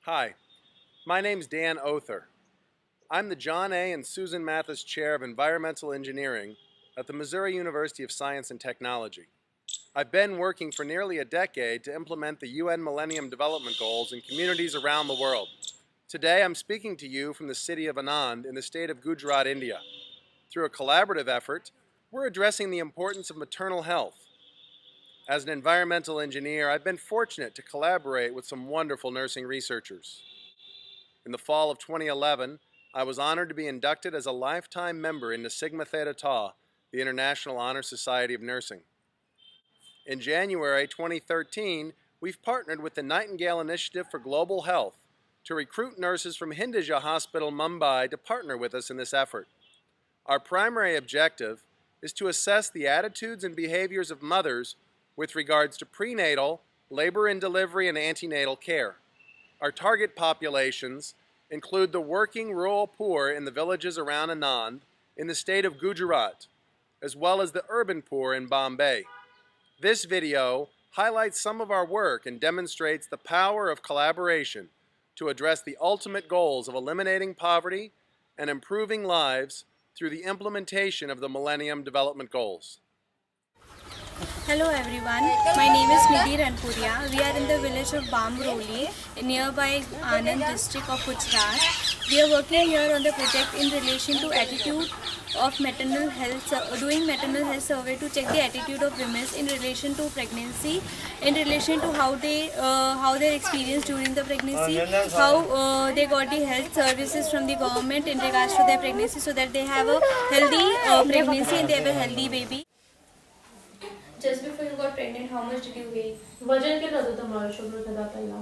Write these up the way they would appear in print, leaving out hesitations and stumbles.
Hi, my name's Dan Other. I'm the John A. and Susan Mathis Chair of Environmental Engineering at the Missouri University of Science and Technology. I've been working for nearly a decade to implement the UN Millennium Development Goals in communities around the world. Today, I'm speaking to you from the city of Anand in the state of Gujarat, India. Through a collaborative effort, we're addressing the importance of maternal health. As an environmental engineer, I've been fortunate to collaborate with some wonderful nursing researchers. In the fall of 2011, I was honored to be inducted as a lifetime member into Sigma Theta Tau, the International Honor Society of Nursing. In January 2013, we've partnered with the Nightingale Initiative for Global Health to recruit nurses from Hindija Hospital, Mumbai, to partner with us in this effort. Our primary objective is to assess the attitudes and behaviors of mothers with regards to prenatal, labor and delivery, and antenatal care. Our target populations include the working rural poor in the villages around Anand in the state of Gujarat, as well as the urban poor in Bombay. This video highlights some of our work and demonstrates the power of collaboration to address the ultimate goals of eliminating poverty and improving lives through the implementation of the Millennium Development Goals. Hello everyone, my name is Nidhi Ranpuria. We are in the village of Bamroli, nearby Anand district of Gujarat. We are working here on the project in relation to attitude of maternal health, doing maternal health survey to check the attitude of women in relation to pregnancy, in relation to how their experience during the pregnancy, how they got the health services from the government in regards to their pregnancy, so that they have a healthy pregnancy and they have a healthy baby. Just before you got pregnant, how much did you weigh? વજન કેટલું હતું તમારું છોકરો થતા પહેલા?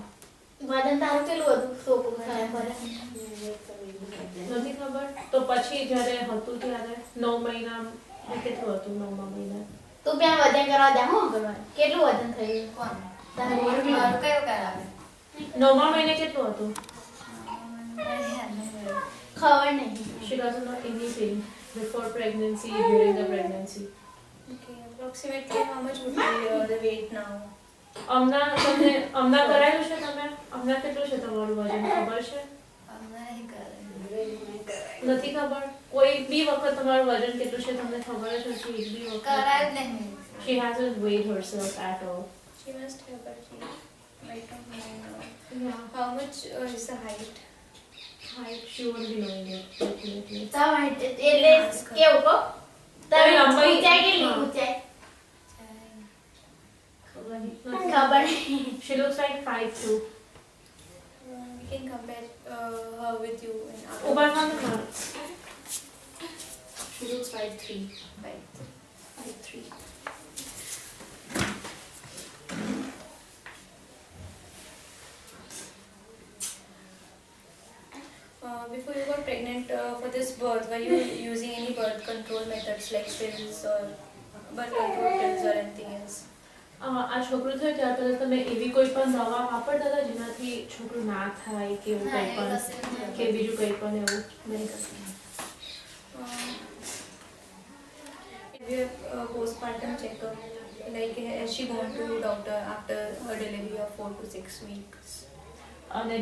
વજન તારું કેટલું હતું છોકરું થયા પહેલા? નથી ખબર. તો પછી જ્યારે હતું ત્યારે 9 મહિના કેટલું હતું 9મા મહિને? તું બેન વજન કરવા જા હું કરવા કેટલું વજન થયું કોણ તારે મારું કયો કરાવે 9મા મહિને કેટલું હતું? ખબર નહીં. She doesn't know anything before pregnancy, during the pregnancy. Okay, approximately how much would be the weight now? અમના કરાયું છે તમે? અમના કેટલું છે તમારું વજન ખબર છે? નથી ખબર. કોઈ બી વખત તમારું વજન કેટલું છે તમને ખબર છે? એક બી વખત કરાયું નહીં. She hasn't weighed herself at all. She must have, but she might not know. Yeah. How much is the height? Height, she won't be knowing it definitely. તમે એટલે કેવું કહો તમે લંબાઈ ઊંચાઈ કેટલી ઊંચાઈ ખબર નહીં. She looks like 5'2". We can compare her with you in our ऊपर था ना? She looks 5'3". 5'3". Before you got pregnant, for this birth, were you using any birth control methods like pills or birth control pills or anything else? આ છોકરું થયું ત્યારે પહેલા તમે એવી કોઈ પણ દવા વાપરતા હતા જેનાથી છોકરું ના થાય કે એવું કંઈ પણ કે બીજું કંઈ પણ એવું નહીં કરતા? We have postpartum checkup, like has she gone to doctor after her delivery of 4 to 6 weeks? અને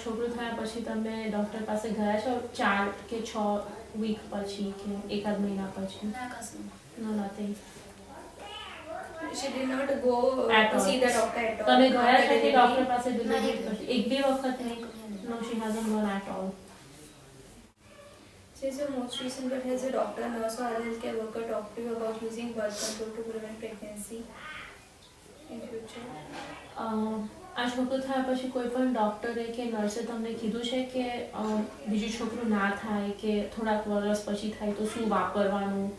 છોકરું થયા પછી તમે ડૉક્ટર પાસે ગયા છો 4 કે 6 વીક પછી કે એકાદ મહિના પછી? No, nothing. She did not go At to all. see the doctor at all. તમે ગયા after છો કે delivery? ડૉક્ટર પાસે ડિલિવરી પછી એક બી વખત નહીં? No, she hasn't gone at all. Since your most recent birth, has a doctor, nurse or other healthcare worker talked to you about using birth control to prevent pregnancy in future? આ છોકરું થયા પછી કોઈ પણ ડૉક્ટરે કે નર્સે તમને કીધું છે કે બીજું છોકરું ના થાય કે થોડાક વર્ષ પછી થાય તો શું વાપરવાનું?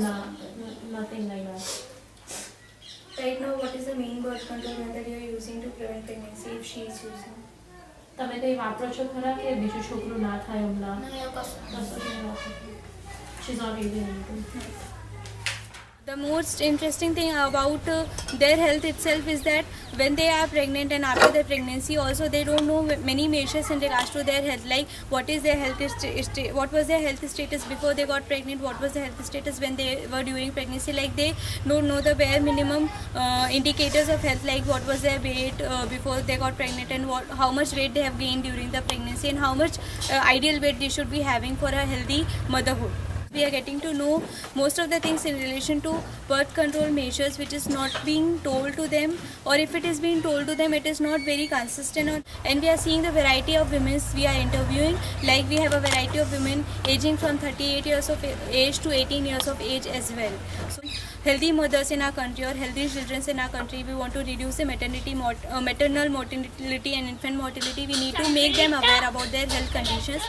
ના, nothing like that. Right now, what is the main birth control method you are using to prevent pregnancy if she is using? તમે કંઈ વાપરો છો ખરા કે બીજું છોકરું ના થાય હમણાં? નહીં એવું કશું She's not using anything. The most interesting thing about their health itself is that when they are pregnant and after their pregnancy also they don't know many measures in regards to their health, like what is their health what was their health status before they got pregnant, what was their health status when they were during pregnancy. Like they don't know the bare minimum indicators of health, like what was their weight before they got pregnant and how much weight they have gained during the pregnancy and how much ideal weight they should be having for a healthy motherhood. We are getting to know most of the things in relation to birth control measures which is not being told to them, or if it is being told to them it is not very consistent. And we are seeing the variety of women we are interviewing, like we have a variety of women aging from 38 years of age to 18 years of age as well. So healthy mothers in our country or healthy children in our country, we want to reduce the maternal mortality and infant mortality. We need to make them aware about their health conditions.